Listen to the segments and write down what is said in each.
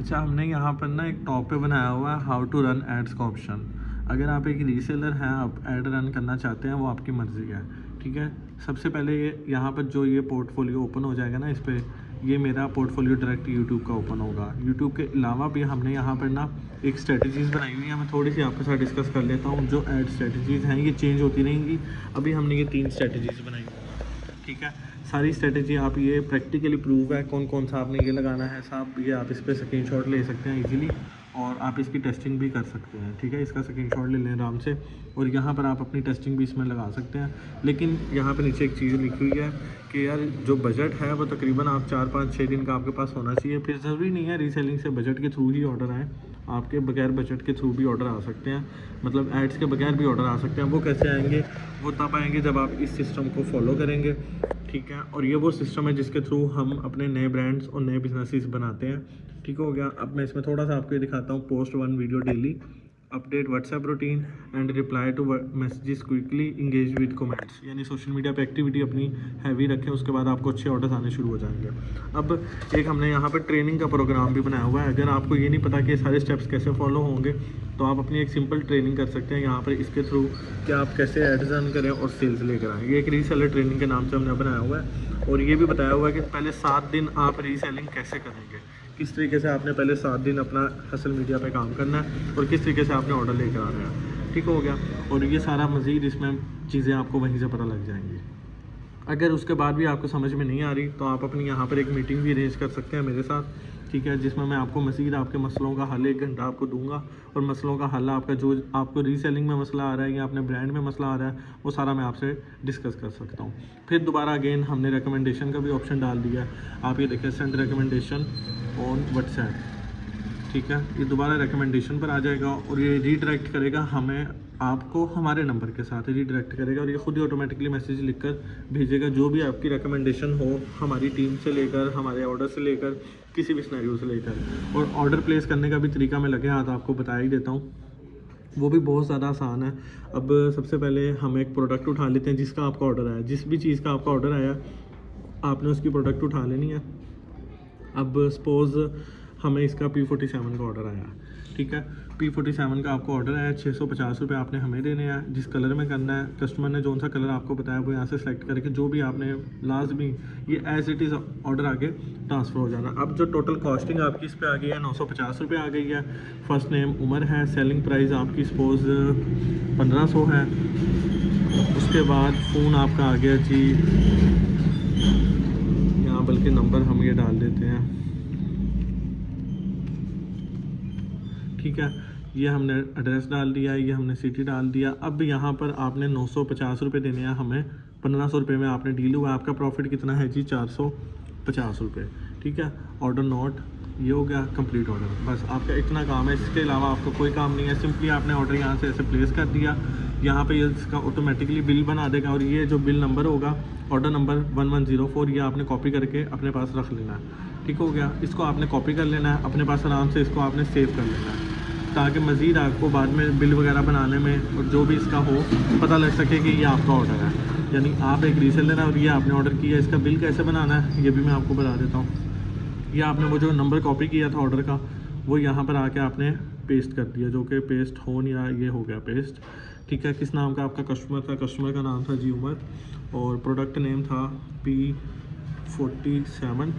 अच्छा, हमने यहाँ पर ना एक टॉप पे बनाया हुआ है हाउ टू रन एड्स का ऑप्शन। अगर आप एक रीसेलर हैं, आप ऐड रन करना चाहते हैं, वो आपकी मर्ज़ी है, ठीक है। सबसे पहले ये यहाँ पर जो ये पोर्टफोलियो ओपन हो जाएगा ना, इस पर ये मेरा पोर्टफोलियो डायरेक्ट यूट्यूब का ओपन होगा। यूट्यूब के अलावा भी हमने यहाँ पर ना एक स्ट्रेटजीज़ बनाई हुई है, मैं थोड़ी सी आपके साथ डिस्कस कर लेता हूँ। जो ऐड स्ट्रेटजीज़ हैं ये चेंज होती रहेंगी। अभी हमने ये 3 स्ट्रेटजीज़ बनाई हुई हैं, ठीक है। सारी स्ट्रेटजी आप ये प्रैक्टिकली प्रूव है कौन कौन सा आपने ये लगाना है साहब। ये आप इस पर स्क्रीनशॉट ले सकते हैं इजीली, और आप इसकी टेस्टिंग भी कर सकते हैं, ठीक है। इसका स्क्रीनशॉट ले लें आराम से, और यहाँ पर आप अपनी टेस्टिंग भी इसमें लगा सकते हैं। लेकिन यहाँ पर नीचे एक चीज़ लिखी हुई है कि यार जो बजट है वो तकरीबन आप 4-5-6 दिन का आपके पास होना चाहिए। फिर ज़रूरी नहीं है रीसेलिंग से बजट के थ्रू ही ऑर्डर आए, आपके बगैर बजट के थ्रू भी ऑर्डर आ सकते हैं, मतलब एड्स के बगैर भी ऑर्डर आ सकते हैं। वो कैसे आएंगे? वो तब आएंगे जब आप इस सिस्टम को फॉलो करेंगे, ठीक है। और ये वो सिस्टम है जिसके थ्रू हम अपने नए ब्रांड्स और नए बिजनेसेस बनाते हैं, ठीक हो गया। अब मैं इसमें थोड़ा सा आपको ये दिखाता हूँ। Post 1 video daily, update WhatsApp routine and reply to messages quickly, engage with comments. यानी सोशल मीडिया पे एक्टिविटी अपनी हैवी रखें, उसके बाद आपको अच्छे ऑर्डर्स आने शुरू हो जाएंगे। अब एक हमने यहाँ पर ट्रेनिंग का प्रोग्राम भी बनाया हुआ है। अगर आपको ये नहीं पता कि सारे स्टेप्स कैसे फॉलो होंगे, तो आप अपनी एक सिंपल ट्रेनिंग कर सकते हैं यहाँ पर इसके थ्रू कि आप कैसे एड्स रन करें और सेल्स लेकर आएँ। ये एक रीसेलर ट्रेनिंग के नाम से हमने बनाया हुआ है, और ये भी बताया हुआ है कि पहले 7 दिन आप रीसेलिंग कैसे करेंगे, किस तरीके से आपने पहले 7 दिन अपना सोशल मीडिया पे काम करना है, और किस तरीके से आपने ऑर्डर लेकर आना है, ठीक हो गया। और ये सारा मज़ीद इसमें चीज़ें आपको वहीं से पता लग जाएंगी। अगर उसके बाद भी आपको समझ में नहीं आ रही, तो आप अपनी यहाँ पर एक मीटिंग भी अरेंज कर सकते हैं मेरे साथ, ठीक है, जिसमें मैं आपको मज़ीद आपके मसलों का हल 1 घंटा आपको दूंगा, और मसलों का हल आपका जो आपको रीसेलिंग में मसला आ रहा है या अपने ब्रांड में मसला आ रहा है, वो सारा मैं आपसे डिस्कस कर सकता हूँ। फिर दोबारा अगेन हमने रिकमेंडेशन का भी ऑप्शन डाल दिया। आप ये देखें, सेंड रिकमेंडेशन ऑन व्हाट्सएप, ठीक है। ये दोबारा रिकमेंडेशन पर आ जाएगा, और ये रीडायरेक्ट करेगा हमें, आपको हमारे नंबर के साथ रीडायरेक्ट करेगा, और ये खुद ही ऑटोमेटिकली मैसेज लिखकर भेजेगा जो भी आपकी रिकमेंडेशन हो, हमारी टीम से लेकर, हमारे ऑर्डर से लेकर, किसी भी सिनेरियो से लेकर। और ऑर्डर प्लेस करने का भी तरीका मैं लगे हाथ आपको बता ही देता हूँ, वो भी बहुत ज़्यादा आसान है। अब सबसे पहले हम एक प्रोडक्ट उठा लेते हैं जिसका आपका ऑर्डर आया, जिस भी चीज़ का आपका ऑर्डर आया आपने उसकी प्रोडक्ट उठा लेनी है। अब सपोज़ हमें इसका P47 का ऑर्डर आया, ठीक है। P47 का आपको ऑर्डर आया, 650 रुपये आपने हमें देने हैं। जिस कलर में करना है, कस्टमर ने जो सा कलर आपको बताया वो यहाँ से सेलेक्ट करके जो भी आपने लाजमी ये एज इट इज़ ऑर्डर आगे ट्रांसफ़र हो जाना। अब जो टोटल कॉस्टिंग आपकी इस पर आ गई है 950 रुपये आ गई है। फर्स्ट नेम उमर है, सेलिंग प्राइस आपकी सपोज़ 1500 है। उसके बाद फ़ोन आपका आ गया जी, यहाँ बल्कि नंबर हम ये डाल देते हैं, ठीक है। ये हमने एड्रेस डाल दिया, ये हमने सिटी डाल दिया। अब यहाँ पर आपने 950 रुपये देने हैं हमें, 1500 रुपये में आपने डील हुआ। आपका प्रॉफिट कितना है जी? 450 रुपये, ठीक है। ऑर्डर नोट, ये हो गया कंप्लीट ऑर्डर। बस आपका इतना काम है, इसके अलावा आपका कोई काम नहीं है। सिंपली आपने ऑर्डर यहाँ से ऐसे प्लेस कर दिया, यहाँ पे ये इसका ऑटोमेटिकली बिल बना देगा, और ये जो बिल नंबर होगा ऑर्डर नंबर 1104, ये आपने कॉपी करके अपने पास रख लेना है, ठीक हो गया। इसको आपने कॉपी कर लेना है अपने पास आराम से, इसको आपने सेव कर लेना है, ताकि मज़ीद आपको बाद में बिल वगैरह बनाने में और जो भी इसका हो पता लग सके कि ये आपका ऑर्डर है। यानी आप एक रीसेलर है और ये आपने ऑर्डर किया, इसका बिल कैसे बनाना है ये भी मैं आपको बता देता हूँ। ये आपने वो जो नंबर कॉपी किया था ऑर्डर का, वो यहाँ पर आके आपने पेस्ट कर दिया, जो कि पेस्ट होन या ये हो गया पेस्ट, ठीक है। किस नाम का आपका कस्टमर था? कस्टमर का नाम था जी उमर, और प्रोडक्ट नेम था P47,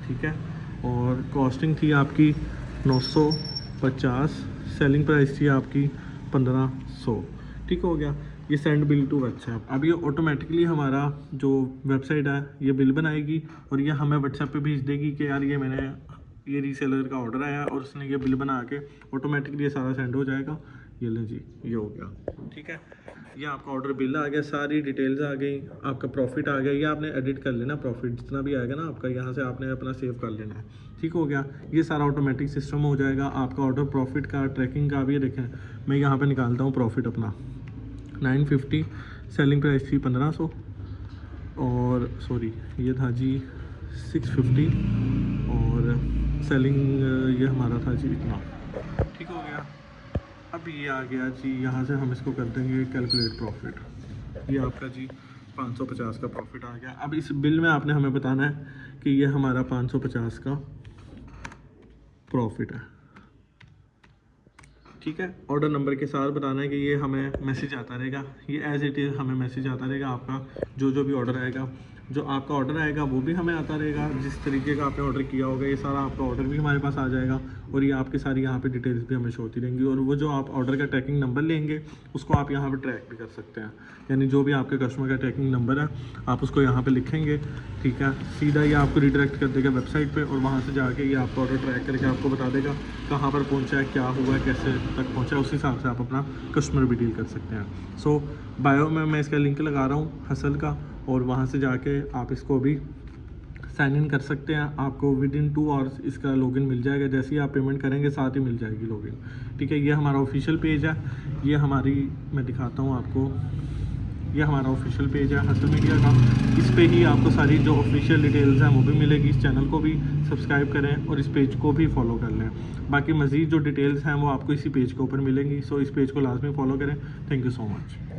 ठीक है। और कॉस्टिंग थी आपकी 950, सेलिंग प्राइस थी आपकी 1500, ठीक हो गया। ये सेंड बिल टू व्हाट्सएप। अब ये ऑटोमेटिकली हमारा जो वेबसाइट है ये बिल बनाएगी, और ये हमें व्हाट्सएप पे भेज देगी कि यार ये मैंने ये रीसेलर का ऑर्डर आया और उसने ये बिल बना के ऑटोमेटिकली ये सारा सेंड हो जाएगा। ये लें जी, ये हो गया, ठीक है। ये आपका ऑर्डर बिल आ गया, सारी डिटेल्स आ गई, आपका प्रॉफिट आ गया। ये आपने एडिट कर लेना, प्रॉफिट जितना भी आएगा ना आपका, यहाँ से आपने अपना सेव कर लेना है, ठीक हो गया। ये सारा ऑटोमेटिक सिस्टम हो जाएगा। आपका ऑर्डर प्रॉफिट का, ट्रैकिंग का भी देखें, मैं यहाँ पर निकालता हूँ प्रॉफिट अपना 950, सेलिंग प्राइस थी 1500, और सॉरी ये था जी 650, और सेलिंग ये हमारा था जी इतना, ठीक हो गया। अब ये आ गया जी, यहाँ से हम इसको कर देंगे कैलकुलेट प्रॉफिट। ये आपका जी 550 का प्रॉफिट आ गया। अब इस बिल में आपने हमें बताना है कि ये हमारा 550 का प्रॉफिट है। ठीक है, ऑर्डर नंबर के साथ बताना है कि ये हमें मैसेज आता रहेगा, ये एज इट इज़ हमें मैसेज आता रहेगा। आपका जो भी ऑर्डर आएगा, जो आपका ऑर्डर आएगा वो भी हमें आता रहेगा, जिस तरीके का आपने ऑर्डर किया होगा ये सारा आपका ऑर्डर भी हमारे पास आ जाएगा, और ये आपकी सारी यहाँ पे डिटेल्स भी हमें शो होती रहेंगी। और वो जो आप ऑर्डर का ट्रैकिंग नंबर लेंगे उसको आप यहाँ पे ट्रैक भी कर सकते हैं, यानी जो भी आपके कस्टमर का ट्रैकिंग नंबर है आप उसको यहाँ पे लिखेंगे। ठीक है, सीधा ये आपको रिडायरेक्ट कर देगा वेबसाइट पे, और वहाँ से जाके ये आपका ऑर्डर ट्रैक करके आपको बता देगा कहाँ पर पहुँचा है, क्या हुआ है, कैसे तक पहुँचा है। उस हिसाब से आप अपना कस्टमर भी डील कर सकते हैं। सो बायो में मैं इसका लिंक लगा रहा हूँ हसल का, और वहाँ से जाके आप इसको भी साइन इन कर सकते हैं। आपको विद इन 2 आवर्स इसका लॉगिन मिल जाएगा, जैसे ही आप पेमेंट करेंगे साथ ही मिल जाएगी लॉगिन। ठीक है, ये हमारा ऑफिशियल पेज है, ये हमारी, मैं दिखाता हूँ आपको, ये हमारा ऑफिशियल पेज है हसल मीडिया का। इस पे ही आपको सारी जो ऑफिशियल डिटेल्स हैं वो भी मिलेगी। इस चैनल को भी सब्सक्राइब करें और इस पेज को भी फॉलो कर लें। बाकी मज़ीद जो डिटेल्स हैं वो आपको इसी पेज के ऊपर मिलेंगी। सो इस पेज को लाजमी फॉलो करें। Thank you so much.